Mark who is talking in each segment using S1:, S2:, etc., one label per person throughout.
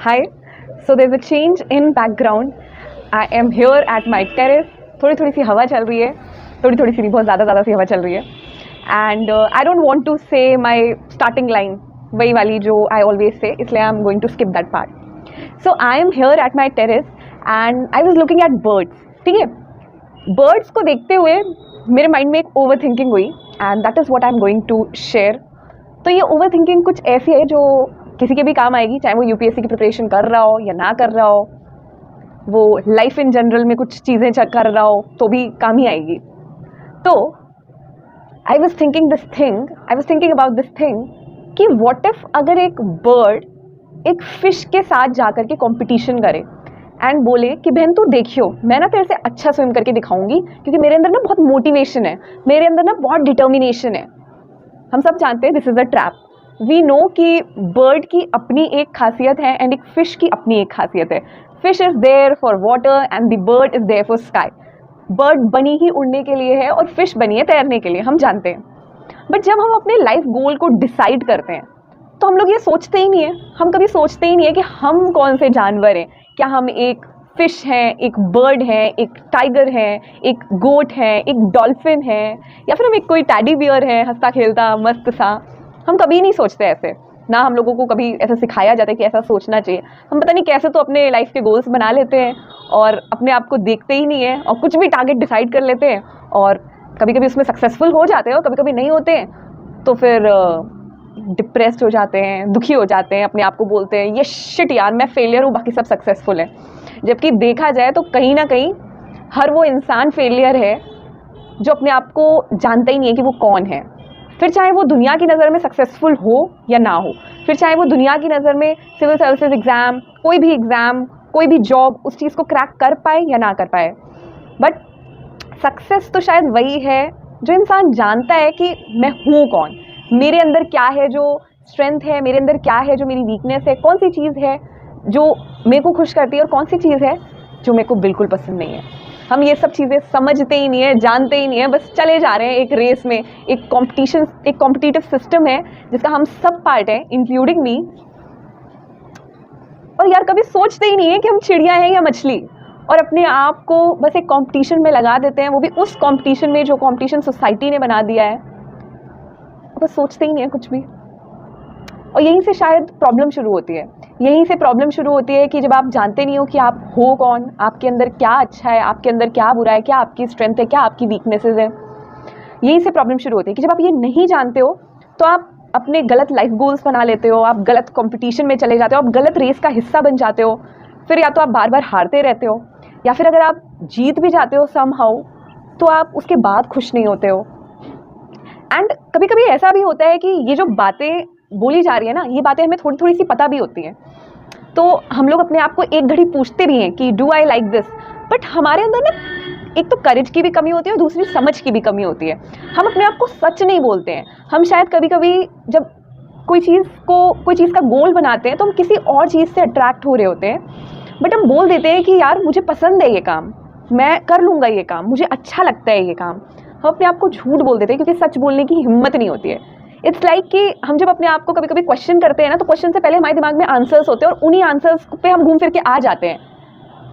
S1: Hi. So there's a change in background. I am here at my terrace. थोड़ी थोड़ी सी हवा चल रही है, थोड़ी थोड़ी सी नहीं, बहुत ज़्यादा सी हवा चल रही है. And I don't want to say my starting line, वही वाली जो I always say, इसलिए I'm going to skip that part. So I am here at my terrace and I was looking at birds. ठीक है, birds को देखते हुए मेरे माइंड में एक ओवर थिंकिंग हुई and that is what I'm going to share. तो ये ओवर थिंकिंग कुछ ऐसी है जो किसी के भी काम आएगी, चाहे वो यूपीएससी की प्रिपरेशन कर रहा हो या ना कर रहा हो, वो लाइफ इन जनरल में कुछ चीज़ें कर रहा हो तो भी काम ही आएगी. तो I was thinking about this thing कि व्हाट इफ अगर एक बर्ड एक फिश के साथ जाकर के कंपटीशन करे एंड बोले कि बहन तू देखियो, मैं ना तेरे से अच्छा स्विम करके दिखाऊंगी क्योंकि मेरे अंदर ना बहुत मोटिवेशन है, मेरे अंदर ना बहुत डिटर्मिनेशन है. हम सब जानते हैं this is a trap. We know कि बर्ड की अपनी एक खासियत है एंड एक फिश की अपनी एक खासियत है. Fish is there for water and the bird is there for sky. Bird बनी ही उड़ने के लिए है और फिश बनी है तैरने के लिए, हम जानते हैं. बट जब हम अपने लाइफ गोल को डिसाइड करते हैं तो हम लोग ये सोचते ही नहीं है, हम कभी सोचते ही नहीं है कि हम कौन से जानवर हैं. क्या हम एक फिश हैं, एक बर्ड है, एक टाइगर है, एक गोट है, एक डॉल्फिन है, या फिर हम एक कोई टैडी बियर है हंसता खेलता मस्त सा. हम कभी नहीं सोचते ऐसे, ना हम लोगों को कभी ऐसा सिखाया जाता है कि ऐसा सोचना चाहिए. हम पता नहीं कैसे तो अपने लाइफ के गोल्स बना लेते हैं और अपने आप को देखते ही नहीं है और कुछ भी टारगेट डिसाइड कर लेते हैं और कभी कभी उसमें सक्सेसफुल हो जाते हैं और कभी कभी नहीं होते हैं. तो फिर डिप्रेस्ड हो जाते हैं, दुखी हो जाते हैं, अपने आप को बोलते हैं ये शिट यार मैं फेलियर हूँ, बाकी सब सक्सेसफुल है. जबकि देखा जाए तो कहीं ना कहीं हर वो इंसान फेलियर है जो अपने आप को जानता ही नहीं है कि वो कौन है. फिर चाहे वो दुनिया की नज़र में सक्सेसफुल हो या ना हो, फिर चाहे वो दुनिया की नज़र में सिविल सर्विसेज एग्ज़ाम, कोई भी एग्ज़ाम, कोई भी जॉब उस चीज़ को क्रैक कर पाए या ना कर पाए. बट सक्सेस तो शायद वही है जो इंसान जानता है कि मैं हूँ कौन, मेरे अंदर क्या है जो स्ट्रेंथ है, मेरे अंदर क्या है जो मेरी वीकनेस है, कौन सी चीज़ है जो मेरे को खुश करती है और कौन सी चीज़ है जो मेरे को बिल्कुल पसंद नहीं है. हम ये सब चीज़ें समझते ही नहीं है, जानते ही नहीं है, बस चले जा रहे हैं एक रेस में. एक कॉम्पिटिटिव सिस्टम है जिसका हम सब पार्ट है, इंक्लूडिंग मी. और यार कभी सोचते ही नहीं है कि हम चिड़िया हैं या मछली, और अपने आप को बस एक कंपटीशन में लगा देते हैं, वो भी उस कंपटीशन में जो कंपटीशन सोसाइटी ने बना दिया है. बस सोचते ही नहीं है कुछ भी. और यहीं से शायद प्रॉब्लम शुरू होती है. यहीं से प्रॉब्लम शुरू होती है कि जब आप जानते नहीं हो कि आप हो कौन, आपके अंदर क्या अच्छा है, आपके अंदर क्या बुरा है, क्या आपकी स्ट्रेंथ है, क्या आपकी वीकनेसेस है. यहीं से प्रॉब्लम शुरू होती है कि जब आप ये नहीं जानते हो तो आप अपने गलत लाइफ गोल्स बना लेते हो, आप गलत कंपटीशन में चले जाते हो, आप गलत रेस का हिस्सा बन जाते हो. फिर या तो आप बार बार हारते रहते हो, या फिर अगर आप जीत भी जाते हो समहाउ तो आप उसके बाद खुश नहीं होते हो. एंड कभी कभी ऐसा भी होता है कि ये जो बातें बोली जा रही है ना, ये बातें हमें थोड़ी थोड़ी सी पता भी होती हैं. तो हम लोग अपने आप को एक घड़ी पूछते भी हैं कि do I like this. But हमारे अंदर ना एक तो करेज की भी कमी होती है और दूसरी समझ की भी कमी होती है. हम अपने आप को सच नहीं बोलते हैं. हम शायद कभी कभी जब कोई चीज़ का गोल बनाते हैं तो हम किसी और चीज़ से अट्रैक्ट हो रहे होते हैं, बट हम बोल देते हैं कि यार मुझे पसंद है ये काम, मैं कर लूँगा ये काम, मुझे अच्छा लगता है ये काम. हम अपने आप को झूठ बोल देते हैं क्योंकि सच बोलने की हिम्मत नहीं होती है. इट्स लाइक कि हम जब अपने आप को कभी कभी क्वेश्चन करते हैं ना, तो क्वेश्चन से पहले हमारे दिमाग में आंसर्स होते हैं और उन्हीं आंसर्स पे हम घूम फिर के आ जाते हैं.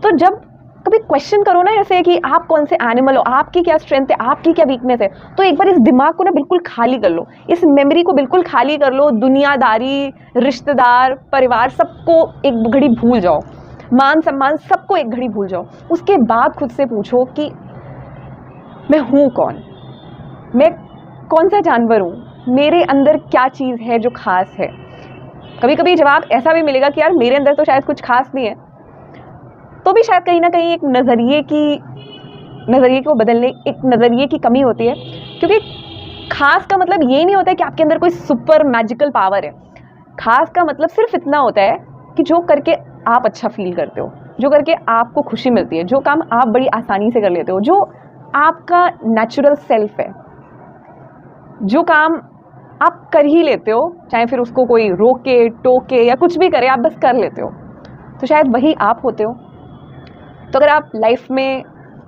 S1: तो जब कभी क्वेश्चन करो ना ऐसे कि आप कौन से एनिमल हो, आपकी क्या स्ट्रेंथ है, आपकी क्या वीकनेस है, तो एक बार इस दिमाग को ना बिल्कुल खाली कर लो, इस मेमोरी को बिल्कुल खाली कर लो. दुनियादारी, रिश्तेदार, परिवार सबको एक घड़ी भूल जाओ, मान सम्मान सबको एक घड़ी भूल जाओ. उसके बाद खुद से पूछो कि मैं हूँ कौन, मैं कौन सा जानवर हूँ, मेरे अंदर क्या चीज़ है जो खास है. कभी कभी जवाब ऐसा भी मिलेगा कि यार मेरे अंदर तो शायद कुछ खास नहीं है, तो भी शायद कहीं ना कहीं एक नज़रिए को बदलने, एक नज़रिए की कमी होती है. क्योंकि खास का मतलब ये नहीं होता है कि आपके अंदर कोई सुपर मैजिकल पावर है. खास का मतलब सिर्फ इतना होता है कि जो करके आप अच्छा फील करते हो, जो करके आपको खुशी मिलती है, जो काम आप बड़ी आसानी से कर लेते हो, जो आपका नेचुरल सेल्फ है, जो काम आप कर ही लेते हो, चाहे फिर उसको कोई रोके टोके या कुछ भी करे, आप बस कर लेते हो, तो शायद वही आप होते हो. तो अगर आप लाइफ में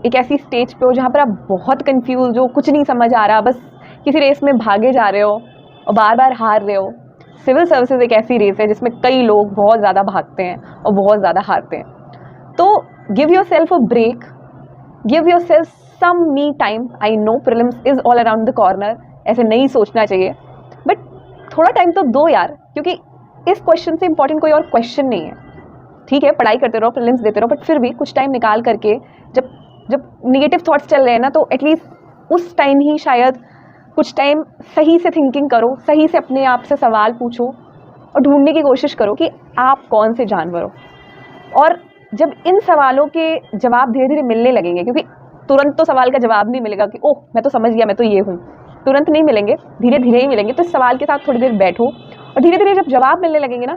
S1: एक ऐसी स्टेज पे हो जहाँ पर आप बहुत कंफ्यूज हो, कुछ नहीं समझ आ रहा, बस किसी रेस में भागे जा रहे हो और बार बार हार रहे हो, सिविल सर्विसेज एक ऐसी रेस है जिसमें कई लोग बहुत ज़्यादा भागते हैं और बहुत ज़्यादा हारते हैं. तो give yourself a break, give yourself some me time. I know prelims is all around the corner, ऐसे नहीं सोचना चाहिए, बट थोड़ा टाइम तो दो यार, क्योंकि इस क्वेश्चन से इंपॉर्टेंट कोई और क्वेश्चन नहीं है. ठीक है, पढ़ाई करते रहो, प्रीलिम्स देते रहो, बट फिर भी कुछ टाइम निकाल करके जब जब निगेटिव थॉट्स चल रहे हैं ना, तो एटलीस्ट उस टाइम ही शायद कुछ टाइम सही से थिंकिंग करो, सही से अपने आप से सवाल पूछो और ढूंढने की कोशिश करो कि आप कौन से जानवर हो. और जब इन सवालों के जवाब धीरे धीरे मिलने लगेंगे, क्योंकि तुरंत तो सवाल का जवाब नहीं मिलेगा कि ओह मैं तो समझ गया, मैं तो ये हूँ, तुरंत नहीं मिलेंगे, धीरे धीरे ही मिलेंगे. तो इस सवाल के साथ थोड़ी देर बैठो और धीरे धीरे जब जवाब मिलने लगेंगे ना,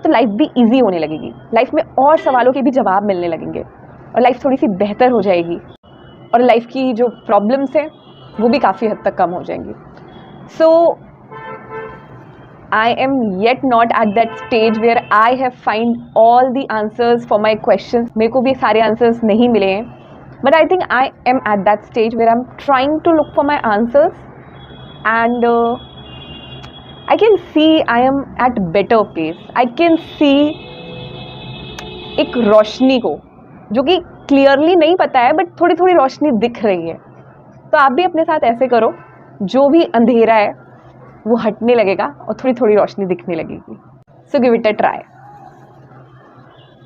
S1: तो लाइफ भी ईजी होने लगेगी. लाइफ में और सवालों के भी जवाब मिलने लगेंगे और लाइफ थोड़ी सी बेहतर हो जाएगी और लाइफ की जो प्रॉब्लम्स हैं वो भी काफ़ी हद तक कम हो जाएंगी. सो I am yet not at that stage where I have find all the answers for my questions. मेरे को भी सारे answers नहीं मिले हैं, but I think I am at that stage where I'm trying to look for my answers, and I can see I am at better pace. I can see एक रोशनी को, जो कि क्लियरली नहीं पता है, बट थोड़ी थोड़ी रोशनी दिख रही है. तो आप भी अपने साथ ऐसे करो, जो भी अंधेरा है वो हटने लगेगा और थोड़ी थोड़ी रोशनी दिखने लगेगी. So give it a try.